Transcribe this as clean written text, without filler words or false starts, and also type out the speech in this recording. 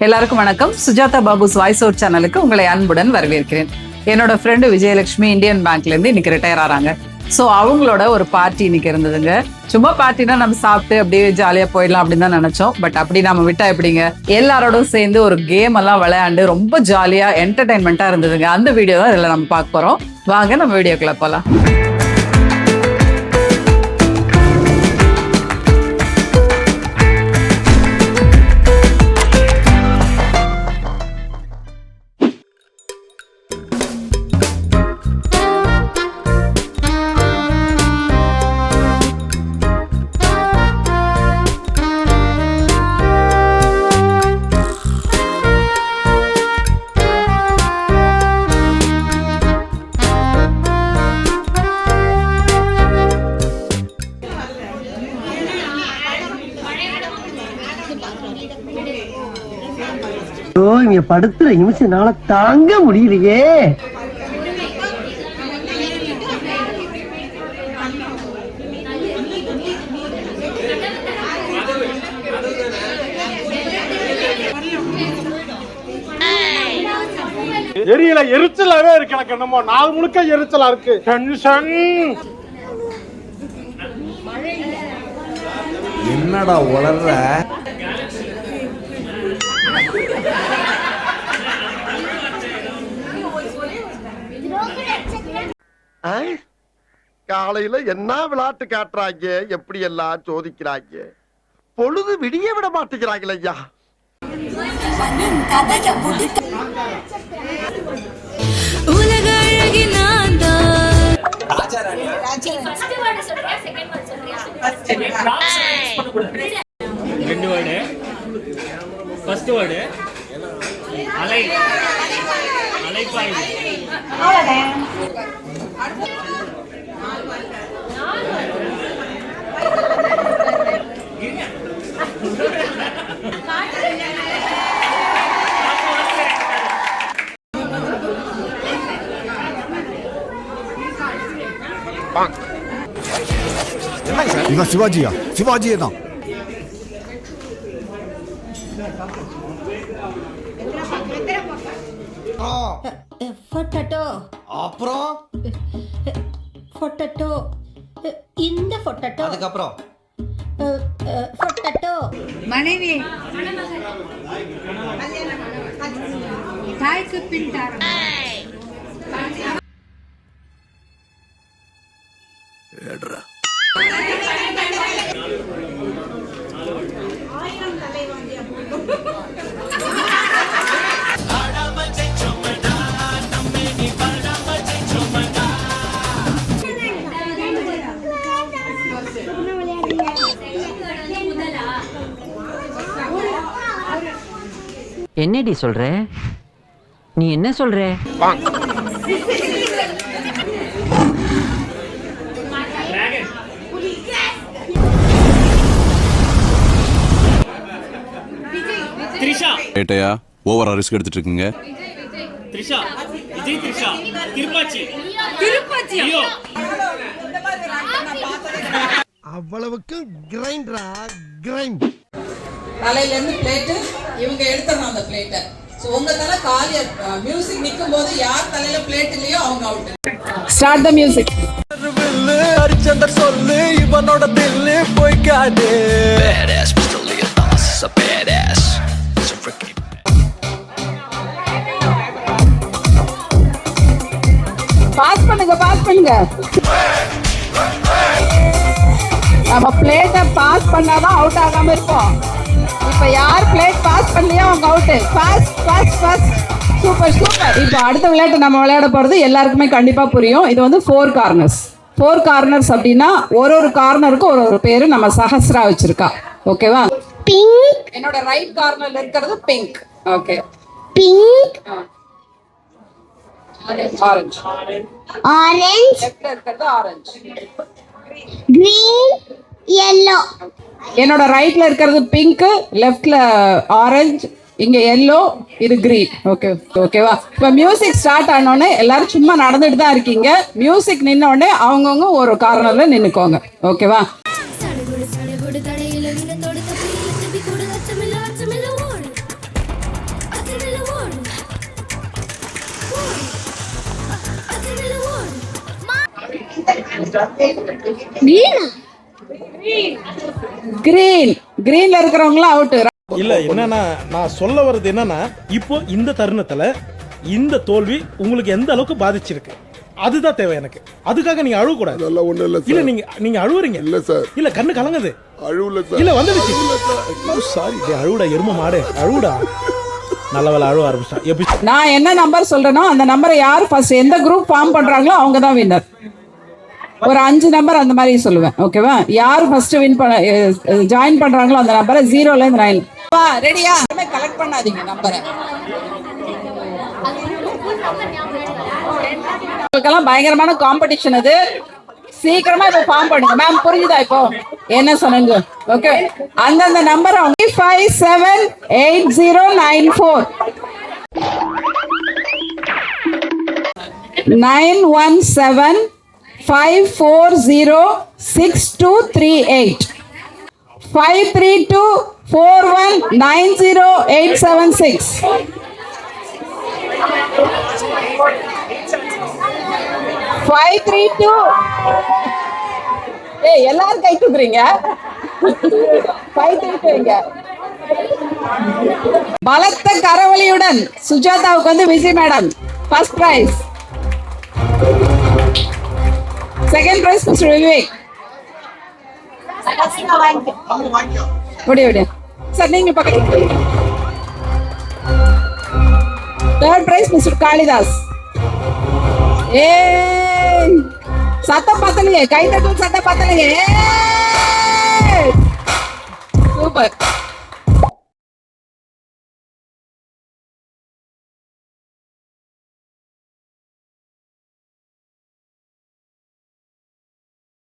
எல்லாருக்கும் வணக்கம். Sujatha Babu's voice out சேனலுக்கு உங்களை அன்புடன் வரவேற்கிறேன். என்னோட ஃப்ரெண்டு விஜயலட்சுமி இந்தியன் பேங்க்ல இருந்து இன்னைக்கு ரிட்டையர் ஆறாங்க. ஸோ அவங்களோட ஒரு பார்ட்டி இன்னைக்கு இருந்ததுங்க. சும்மா பார்ட்டினா நம்ம சாப்பிட்டு அப்படியே ஜாலியா போயிடலாம் அப்படின்னு தான் நினைச்சோம். பட் அப்படி நம்ம விட்டா எப்படிங்க, எல்லாரோடும் சேர்ந்து ஒரு கேம் எல்லாம் விளையாண்டு ரொம்ப ஜாலியா என்டர்டைன்மெண்டா இருந்ததுங்க. அந்த வீடியோ தான் இதுல நம்ம பார்க்க போறோம். வாங்க நம்ம வீடியோக்குள்ள போலாம். இங்க படுத்துற நிமிஷம்னால தாங்க முடியலையே. எரியல, எரிச்சலாவே இருக்கு. எனக்கு என்னமோ நாள் முழுக்க எரிச்சலா இருக்கு. டென்ஷன். என்னடா உளர்ற? காலையில என்ன விளையாட்டு காட்டுறாங்க, எப்படி எல்லாம் சோதிக்கிறாங்க. பொழுது விடிய விட மாட்டேங்கிறாங்களே ஐயா. உலக அழகி நான் தான். ரெண்டு வேர்டு. ஃபர்ஸ்ட் வேர்டு அலை, அலைப்பாய். 이거 시바지야. 시바지에 나. பொட்டேட்டோ. அப்புறம் பொட்டேட்டோ. இந்த பொட்டேட்டோ. அதுக்கப்புறம் பொட்டேட்டோ. மனைவி தாய்க்கு பின் தாரம். என்னடி சொல்ற? நீ என்ன சொல்ற? த்ரிஷா. ஏட்டையா ஓவரா ரிஸ்க் எடுத்துட்டு இருக்கீங்க. த்ரிஷா, விஜய் த்ரிஷா. திருப்பாச்சி. ஐயோ. அவ்வளவுக்கு கிரைண்டரா கிரைண்ட். தலையில இருந்து பிளேட்டு இவங்க எடுத்துறணும் அந்த பிளேட்டை. சோ உங்க தலை காலியா மியூசிக் நிக்கும் போது யார் தலையில பிளேட் இல்லையோ அவங்க out. Start the music. Harichandar சொல்லு இவனோட தில்லு போய்க்காது. Badass Mr. Leonidas is a badass. It's a freaking pause பண்ணுங்க. நம்ம பிளேட்டை பாஸ் பண்ணாதான் அவுட் ஆகாம இருப்போம். இப்ப யார் பிளேட் பாஸ் பண்ணலையோ அவங்க அவுட். பாஸ். சூப்பர். இப்போ அடுத்த விளையாட்டு நம்ம விளையாட போறது எல்லாருக்குமே கண்டிப்பா புரியும். இது வந்து 4 கார்னர்ஸ். 4 கார்னர்ஸ் அப்படின்னா ஒரு கார்னருக்கும் ஒரு பேரு நம்ம சஹஸ்ரா வச்சிருக்கா. ஓகேவா? பிங்க். என்னோட ரைட் கார்னர்ல இருக்கிறது pink. Okay. Pink. Orange. Orange. லெஃப்ட்ல இருக்கிறது ஆரஞ்சு. கிரீன். yellow. என்னோட ரைட்ல இருக்கிறது பிங்க், லெஃப்ட்ல ஆரஞ்சு, இங்க எல்லோ, இது கிரீன். ஓகேவா? இப்ப மியூசிக் ஸ்டார்ட் ஆனோடனே எல்லாரும் சும்மா நடந்துட்டு தான் இருக்கீங்க. மியூசிக் நின்ன உடனே அவங்கவுங்க ஒரு கார்னர்ல நின்னுக்கோங்க. ஓகேவா? கிரீன் கிரீன்ல இருக்கிறவங்களாம் அவுட். இல்ல என்னன்னா நான் சொல்ல வர்றது என்னன்னா இப்போ இந்த தருணத்துல இந்த தோல்வி உங்களுக்கு எந்த அளவுக்கு பாதிச்சிருக்கு அதுதான் தேவை எனக்கு. அதுக்காக நீங்க அழுவ கூடாது. அதெல்லாம் ஒண்ணு இல்ல இல்ல நீங்க அழுவுறீங்க. இல்ல சார், இல்ல கண்ணு கலங்குது. அழுவல சார். இல்ல வந்துடுச்சு. சாரி அழுவுடா எரும மாடு அழுவுடா. நல்ல வேலை அழுவ ஆரம்பிச்சான். எப்படி நான் என்ன நம்பர் சொல்றேனோ அந்த நம்பரை யார் ஃபர்ஸ்ட் எந்த குரூப் ஃபார்ம் பண்றாங்களோ அவங்க தான் வின்னர். ஒரு 5 நம்பர் அந்த மாதிரி சொல்லுவேன். ஓகேவா? யார் ஃபர்ஸ்ட் ஜாயின் பண்றாங்களோ அந்த நம்பரை 0ல இருந்து 9. ரெடியா? கலெக்ட் பண்ணாதீங்க நம்பரை. உங்களுக்கெல்லாம் பயங்கரமான காம்படிஷன் அது. சீக்கிரமா இப்போ ஃபார்ம் பண்ணுங்க. மேம் புரிஞ்சுதா இப்போ என்ன சொன்னீங்க? ஓகே, அந்தந்த நம்பர் 578094 917-540-6238 532-4190-876 532. எல்லாரும் கை தூக்குறீங்க. 532. பலத்த கரவொலியுடன் சுஜாதாவுக்கு வந்து Vijay madam first prize. Second prize mister Vivek. ஓடி சார் நீங்க பக்கத்துல. Third prize mister Kalidas. சத்தம் பத்தலையே, கை தட்டும் சத்தம் பத்தலையே. சூப்பர்.